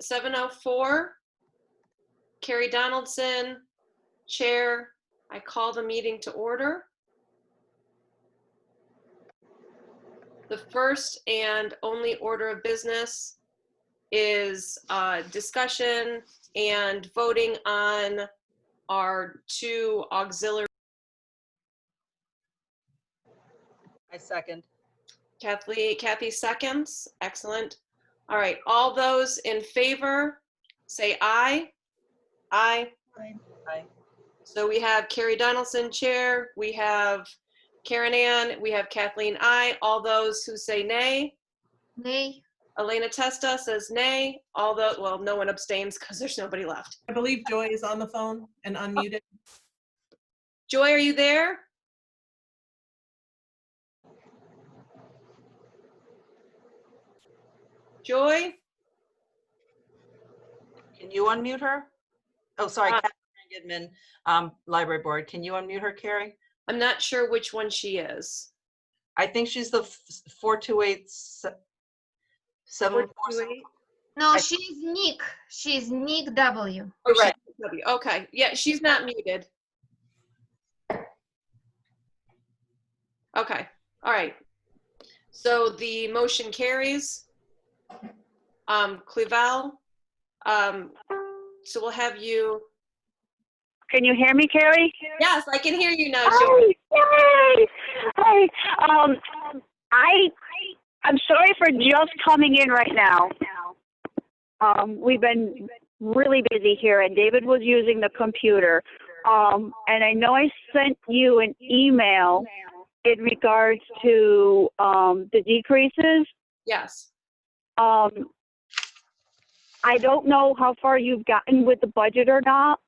7:04. Carrie Donaldson, Chair. I call the meeting to order. The first and only order of business is discussion and voting on our 2 auxiliary. I second. Kathy seconds. Excellent. All right. All those in favor, say aye. Aye. Aye. So we have Carrie Donaldson, Chair. We have Karen Ann. We have Kathleen, aye. All those who say nay. Nay. Elena Testa says nay. All those, well, no one abstains because there's nobody left. I believe Joy is on the phone and unmuted. Joy, are you there? Joy? Can you unmute her? Oh, sorry, Catherine Goodman, Library Board. Can you unmute her, Carrie? I'm not sure which one she is. I think she's the 428 747. No, she's Nick. She's Nick W. Oh, Right. she's W. Okay. Yeah, she's not muted. Okay. All right. So the motion carries. Clevel, so we'll have you. Can you hear me, Carrie? Yes, I can hear you now, Joy. Oh, yay! Hi. I'm sorry for just coming in right now. We've been really busy here, and David was using the computer. And I know I sent you an email in regards to the decreases. Yes. I don't know how far you've gotten with the budget or not.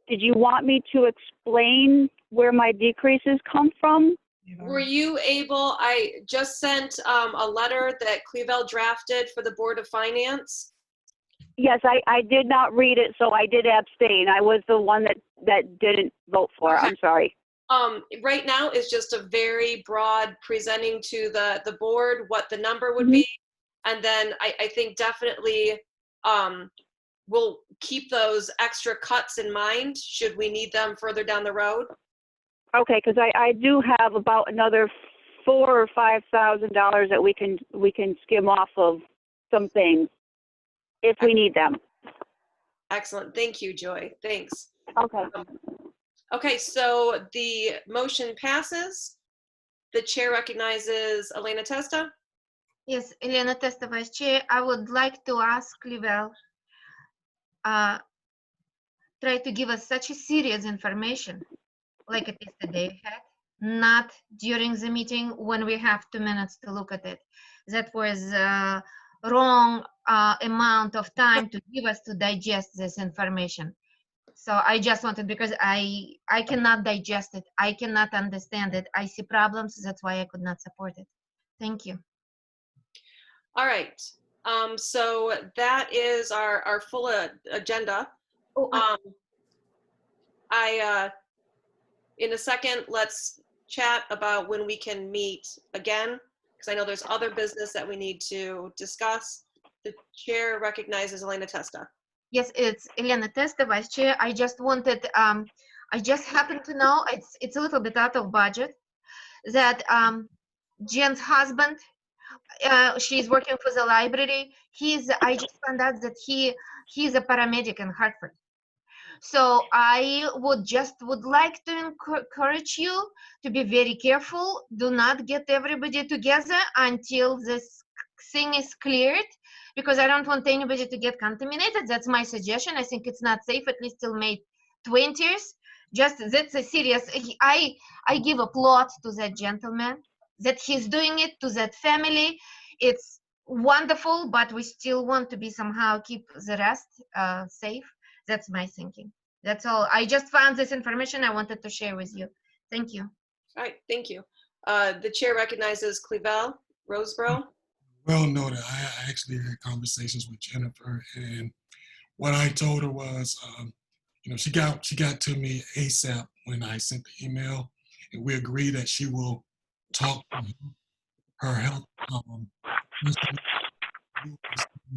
Did you want me to explain where my decreases come from? Were you able, I just sent a letter that Clevel drafted for the Board of Finance. Yes, I did not read it, so I did abstain. I was the one that didn't vote for it. Okay. I'm sorry. Right now is just a very broad presenting to the board what the number would be. And then I think definitely we'll keep those extra cuts in mind should we need them further down the road. Okay, because I do have about another $4,000 or $5,000 that we can skim off of some things if we need them. Excellent. Thank you, Joy. Thanks. Okay. Okay, so the motion passes. The chair recognizes Elena Testa. Yes, Elena Testa, Vice Chair. I would like to ask Clevel, try to give us such a serious information like it is today, not during the meeting when we have 2 minutes to look at it. That was wrong amount of time to give us to digest this information. So I just wanted, because I cannot digest it. I cannot understand it. I see problems. That's why I could not support it. Thank you. All right. So that is our full agenda. In a second, let's chat about when we can meet again, because I know there's other business that we need to discuss. The chair recognizes Elena Testa. Yes, it's Elena Testa, Vice Chair. I just wanted, I just happen to know, it's a little bit out of budget, that Jen's husband, she's working for the library. I just found out that he's a paramedic in Hartford. So I would like to encourage you to be very careful. Do not get everybody together until this thing is cleared, because I don't want anybody to get contaminated. That's my suggestion. I think it's not safe, at least till May 20th. Just, that's a serious, I give applaud to that gentleman that he's doing it, to that family. It's wonderful, but we still want to be somehow keep the rest safe. That's my thinking. That's all. I just found this information I wanted to share with you. Thank you. All right, thank you. The chair recognizes Clevel Roseborough. Well noted. I actually had conversations with Jennifer, and what I told her was, you know, she got to me ASAP when I sent the email, and we agreed that she will talk to her health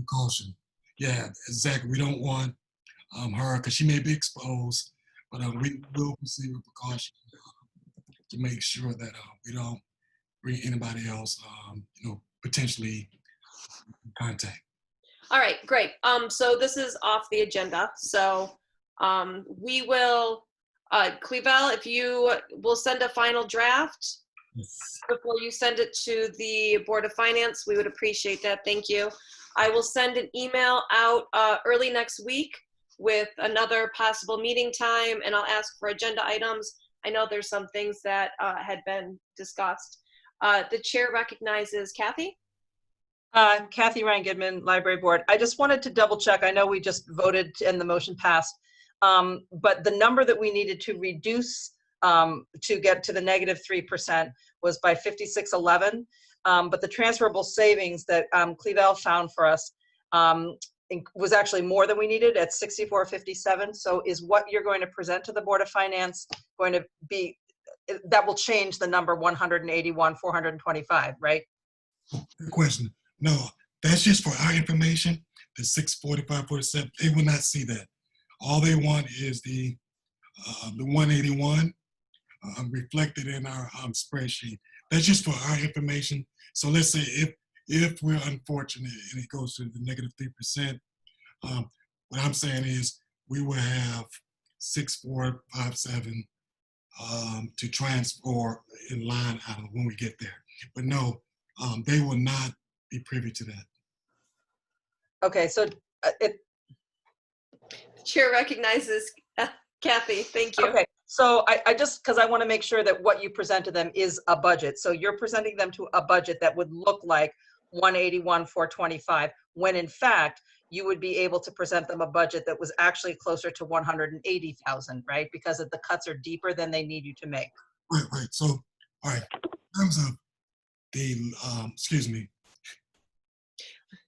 caution. Yeah, exactly. We don't want her, because she may be exposed, but we will proceed with precaution to make sure that we don't bring anybody else, potentially in contact. All right, great. So this is off the agenda. So we will, Clevelle, if you will send a final draft Yes. before you send it to the Board of Finance, we would appreciate that. Thank you. I will send an email out early next week with another possible meeting time, and I'll ask for agenda items. I know there's some things that had been discussed. The chair recognizes Kathy. Kathy Ryan Goodman, Library Board. I just wanted to double check. I know we just voted and the motion passed, but the number that we needed to reduce to get to the -3% was by 5611. But the transferable savings that Clevelle found for us was actually more than we needed at 6457. So is what you're going to present to the Board of Finance going to be, that will change the number 181,425, right? Good question. No, that's just for our information. The 645.47, they will not see that. All they want is the 181 reflected in our spreadsheet. That's just for our information. So let's say if we're unfortunate and it goes to the -3%, what I'm saying is we will have 6457 to transfer in line item when we get there. But no, they will not be privy to that. Okay, so Chair recognizes Kathy. Thank you. okay, so I just, because I want to make sure that what you present to them is a budget. So you're presenting them to a budget that would look like 181,425, when in fact, you would be able to present them a budget that was actually closer to 180,000, right? Because the cuts are deeper than they need you to make. Right. So, all right, in terms of the, excuse me,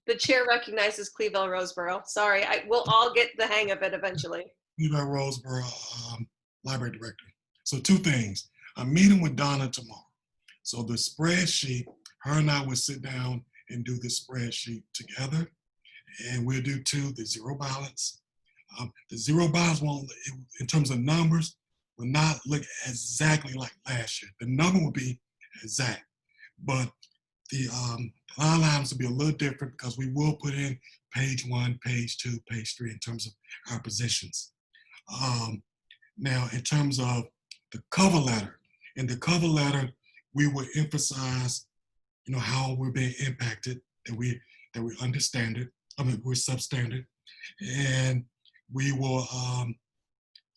The chair recognizes Clevelle Roseborough. Sorry, we'll all get the hang of it eventually. Clevelle Roseborough, Library Director. So 2 things. I'm meeting with Donna tomorrow. So the spreadsheet, her and I will sit down and do the spreadsheet together. And we'll do 2, the zero balance. The zero balance won't, in terms of numbers, will not look exactly like last year. The number will be exact, but the line items will be a little different because we will put in page 1, page 2, page 3 in terms of our positions. Now, in terms of the cover letter, in the cover letter, we will emphasize, how we're being impacted, that we understand it. We're substandard, and we will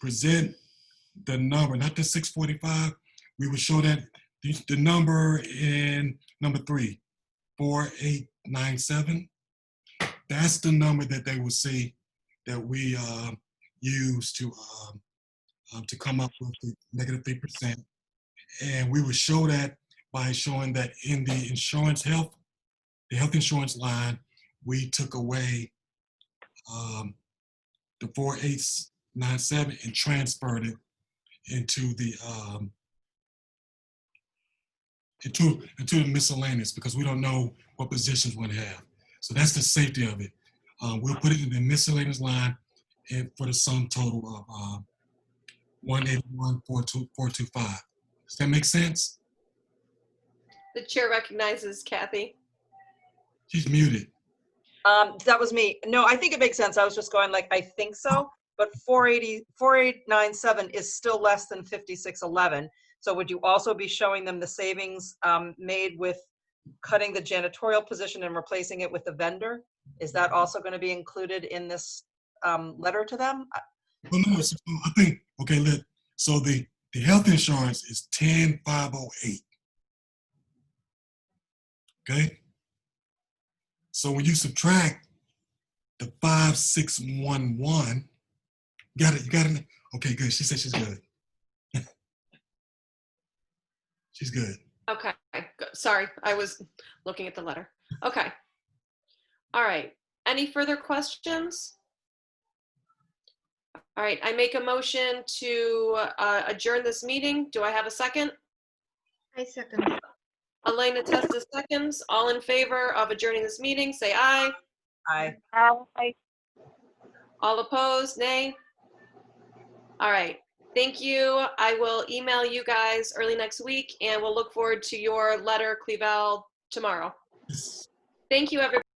present the number, not the 645. We will show that the number in number 3, 4897. That's the number that they will see that we use to come up with the -3%, and we will show that by showing that in the health insurance line, we took away the 4897 and transferred it into the into the miscellaneous, because we don't know what positions we're gonna have. So that's the safety of it. We'll put it in the miscellaneous line and for the sum total of 181,425. Does that make sense? The chair recognizes Kathy. She's muted. That was me. No, I think it makes sense. I was just going like, I think so, but 4897 is still less than 5611. So would you also be showing them the savings made with cutting the janitorial position and replacing it with the vendor? Is that also going to be included in this letter to them? Well, no, I think, okay, so the health insurance is 10,508. Okay? So when you subtract the 5611, you got it? Okay, good. She said she's good. She's good. Okay, good. Sorry, I was looking at the letter. Okay. All right. Any further questions? All right, I make a motion to adjourn this meeting. Do I have a second? I second. Elena Testa seconds. All in favor of adjourning this meeting, say aye. Aye. I All opposed, nay? All right, thank you. I will email you guys early next week, and we'll look forward to your letter, Clevelle, tomorrow. Yes. Thank you, everybody.